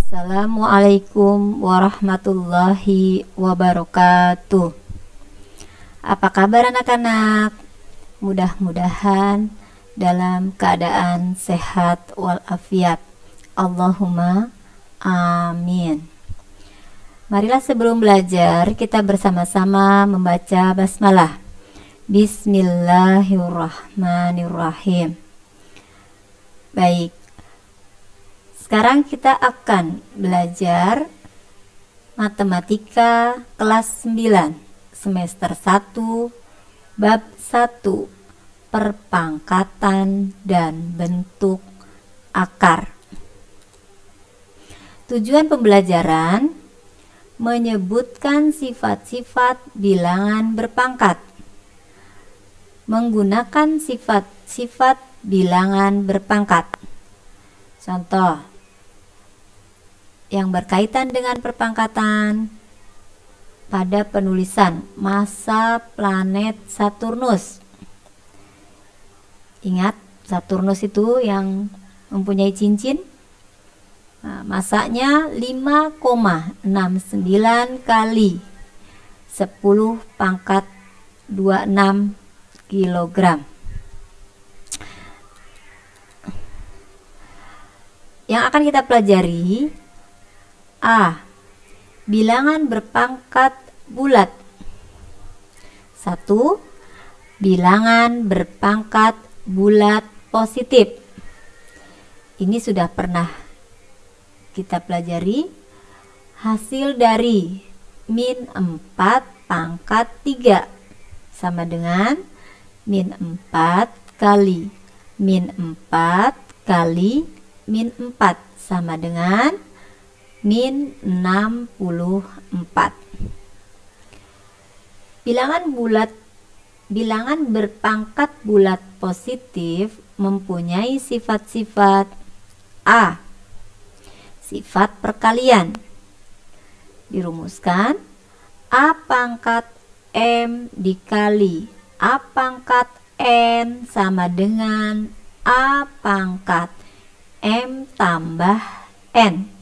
Assalamualaikum warahmatullahi wabarakatuh. Apa kabar anak-anak? Mudah-mudahan dalam keadaan sehat walafiat. Allahumma amin. Marilah sebelum belajar kita bersama-sama membaca basmalah. Bismillahirrahmanirrahim. Baik, sekarang kita akan belajar matematika kelas 9 semester 1 bab 1 perpangkatan dan bentuk akar. Tujuan pembelajaran menyebutkan sifat-sifat bilangan berpangkat. Menggunakan sifat-sifat bilangan berpangkat. Contoh yang berkaitan dengan perpangkatan pada penulisan massa planet Saturnus. Ingat, Saturnus itu yang mempunyai cincin. Masanya 5,69 kali 10 pangkat 26 kg. Yang akan kita pelajari A. Bilangan berpangkat bulat. 1. Bilangan berpangkat bulat positif. Ini sudah pernah kita pelajari. Hasil dari min 4 pangkat 3 sama dengan min 4 kali min 4 kali min 4 sama dengan min 64. Bilangan berpangkat bulat positif mempunyai sifat-sifat A. Sifat perkalian. Dirumuskan A pangkat M dikali A pangkat N sama dengan A pangkat M tambah N.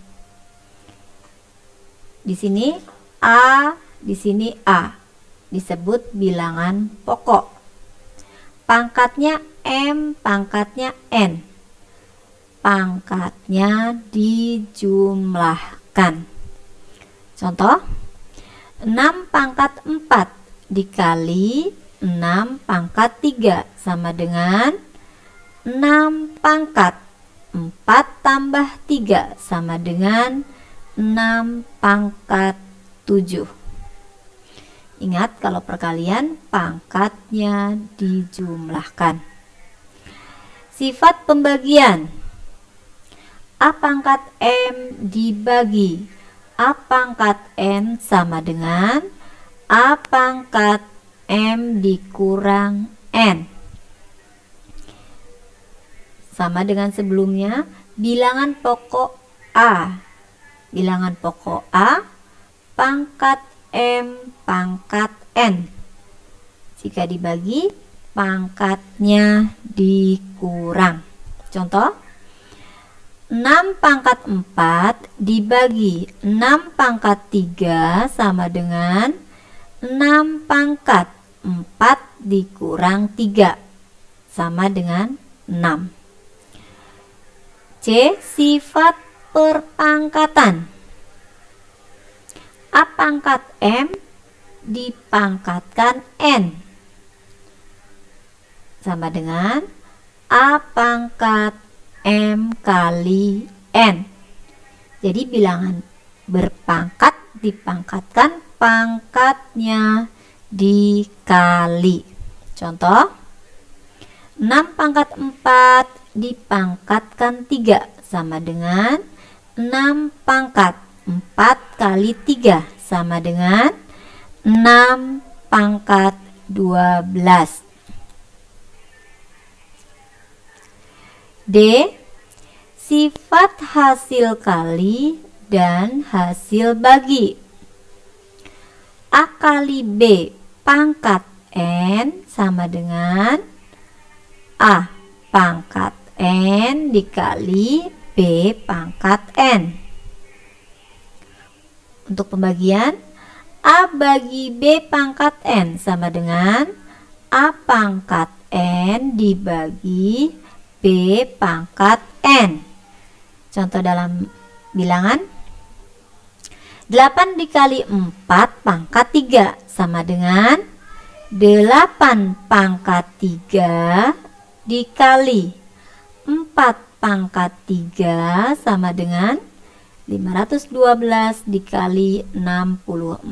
Di sini A, di sini A. Disebut bilangan pokok. Pangkatnya M, pangkatnya N. Pangkatnya dijumlahkan. Contoh, 6 pangkat 4 dikali 6 pangkat 3 sama dengan 6 pangkat 4 tambah 3 sama dengan 6 pangkat 7. Ingat, kalau perkalian pangkatnya dijumlahkan. Sifat pembagian. A pangkat M dibagi A pangkat N sama dengan A pangkat M dikurang N. Sama dengan sebelumnya, bilangan pokok A. Bilangan pokok A, pangkat M, pangkat N. Jika dibagi, pangkatnya dikurang. Contoh, 6 pangkat 4 dibagi 6 pangkat 3 sama dengan 6 pangkat 4 dikurang 3 sama dengan 6. C. Sifat perpangkatan. A pangkat M dipangkatkan N sama dengan A pangkat M kali N. Jadi bilangan berpangkat dipangkatkan, pangkatnya dikali. Contoh, 6 pangkat 4 dipangkatkan 3 sama dengan 6 pangkat 4 kali 3 sama dengan 6 pangkat 12. D. Sifat hasil kali dan hasil bagi. A kali B pangkat N sama dengan A pangkat N dikali B pangkat N. Untuk pembagian, A bagi B pangkat N sama dengan A pangkat N dibagi B pangkat N. Contoh dalam bilangan, 8 dikali 4 pangkat 3 sama dengan 8 pangkat 3 dikali 4 pangkat 3 sama dengan 512 dikali 64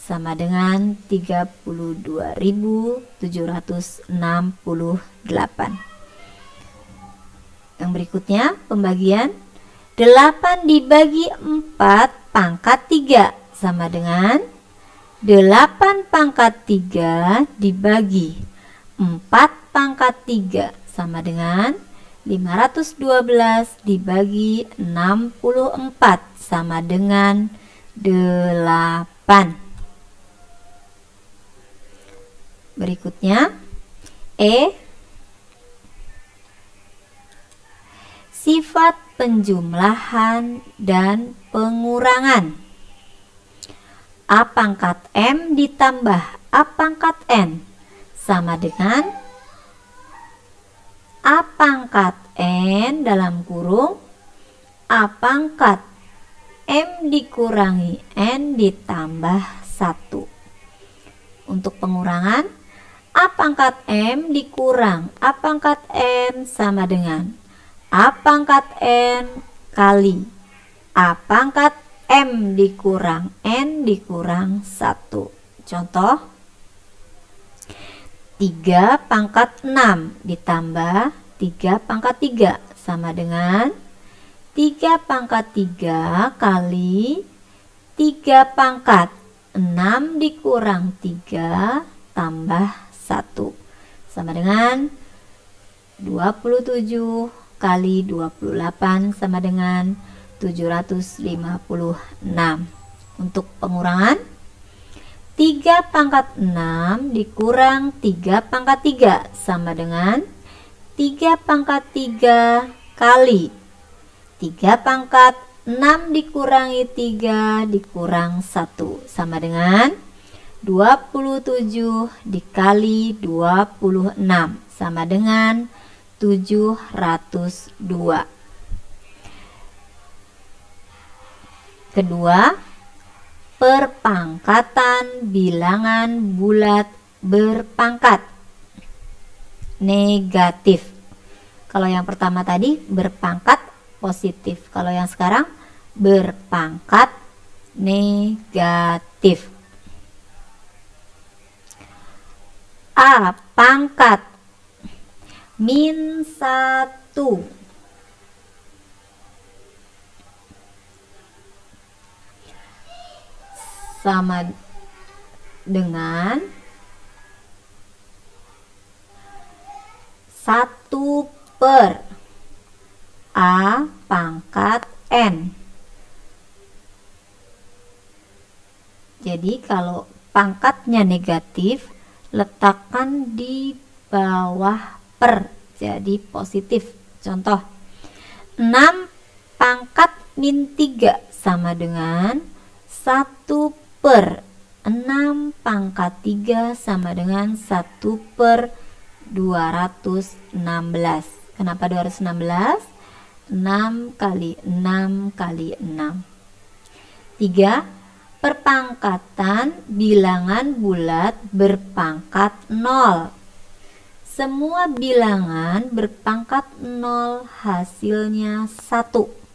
sama dengan 32.768. Yang berikutnya pembagian, 8 dibagi 4 pangkat 3 sama dengan 8 pangkat 3 dibagi 4 pangkat 3 sama dengan 512 dibagi 64 sama dengan 8. Berikutnya E, sifat penjumlahan dan pengurangan. A pangkat M ditambah A pangkat N sama dengan A pangkat N dalam kurung A pangkat M dikurangi N ditambah 1. Untuk pengurangan, A pangkat M dikurang A pangkat N sama dengan A pangkat N kali A pangkat M dikurang N dikurang 1. Contoh, 3 pangkat 6 ditambah 3 pangkat 3 sama dengan 3 pangkat 3 kali 3 pangkat 6 dikurang 3 tambah 1 sama dengan 27 kali 28 sama dengan 756. Untuk pengurangan, 3 pangkat 6 dikurang 3 pangkat 3 sama dengan 3 pangkat 3 kali 3 pangkat 6 dikurangi 3 dikurang 1 sama dengan 27 dikali 26 sama dengan 702. Kedua, perpangkatan bilangan bulat berpangkat negatif. Kalau yang pertama tadi berpangkat positif, kalau yang sekarang berpangkat negatif. A pangkat min 1 sama dengan 1 per A pangkat N. Jadi kalau pangkatnya negatif, letakkan di bawah per, jadi positif. Contoh, 6 pangkat min 3 sama dengan 1 per 6 pangkat 3 sama dengan 1 per 216. Kenapa 216? 6 kali 6 kali 6. 3. Perpangkatan bilangan bulat berpangkat 0. Semua bilangan berpangkat 0 hasilnya 1.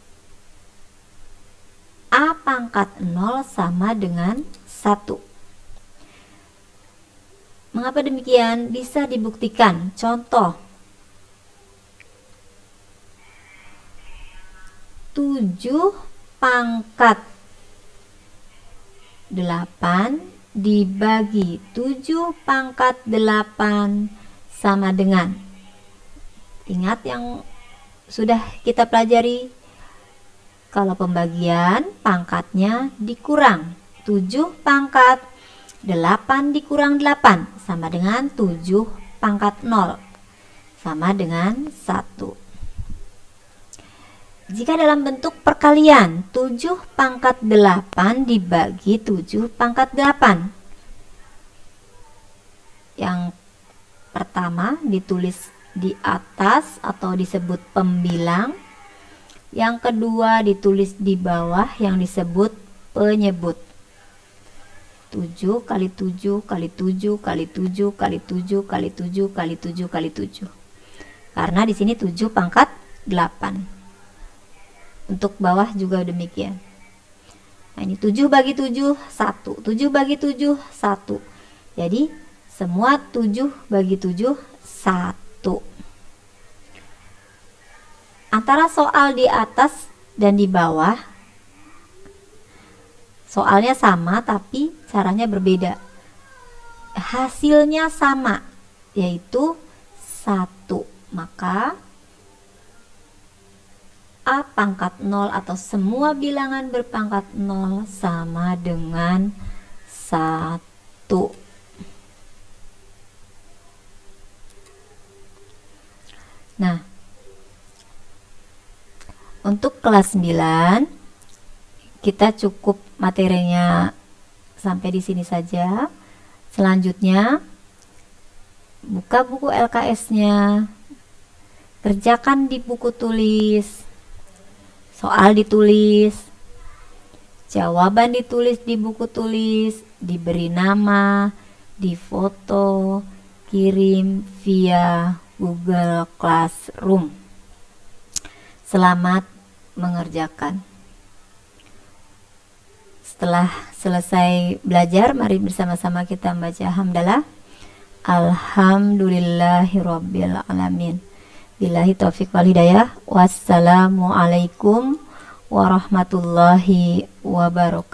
A pangkat 0 sama dengan 1. Mengapa demikian? Bisa dibuktikan. Contoh, 7 pangkat 8 dibagi 7 pangkat 8 sama dengan, ingat yang sudah kita pelajari, kalau pembagian pangkatnya dikurang, 7 pangkat 8 dikurang 8 sama dengan 7 pangkat 0 sama dengan 1. Jika dalam bentuk perkalian, 7 pangkat 8 dibagi 7 pangkat 8. Yang pertama ditulis di atas atau disebut pembilang. Yang kedua ditulis di bawah yang disebut penyebut. 7 kali 7 kali 7 kali 7 kali 7 kali 7 kali 7 kali 7. Karena di sini 7 pangkat 8. Untuk bawah juga demikian. Nah, ini 7 bagi 7 1. 7 bagi 7 1. Jadi semua 7 bagi 7 1. Antara soal di atas dan di bawah, soalnya sama tapi caranya berbeda. Hasilnya sama, yaitu 1. Maka A pangkat 0 atau semua bilangan berpangkat 0 sama dengan 1. Nah, untuk kelas 9 kita cukup materinya sampai di sini saja. Selanjutnya buka buku LKS-nya, kerjakan di buku tulis, soal ditulis, jawaban ditulis di buku tulis, diberi nama, difoto, kirim via Google Classroom. Selamat mengerjakan. Setelah selesai belajar, mari bersama-sama kita membaca hamdalah. Alhamdulillahirabbil alamin. Billahi taufik wal hidayah. Wassalamualaikum warahmatullahi wabarakatuh.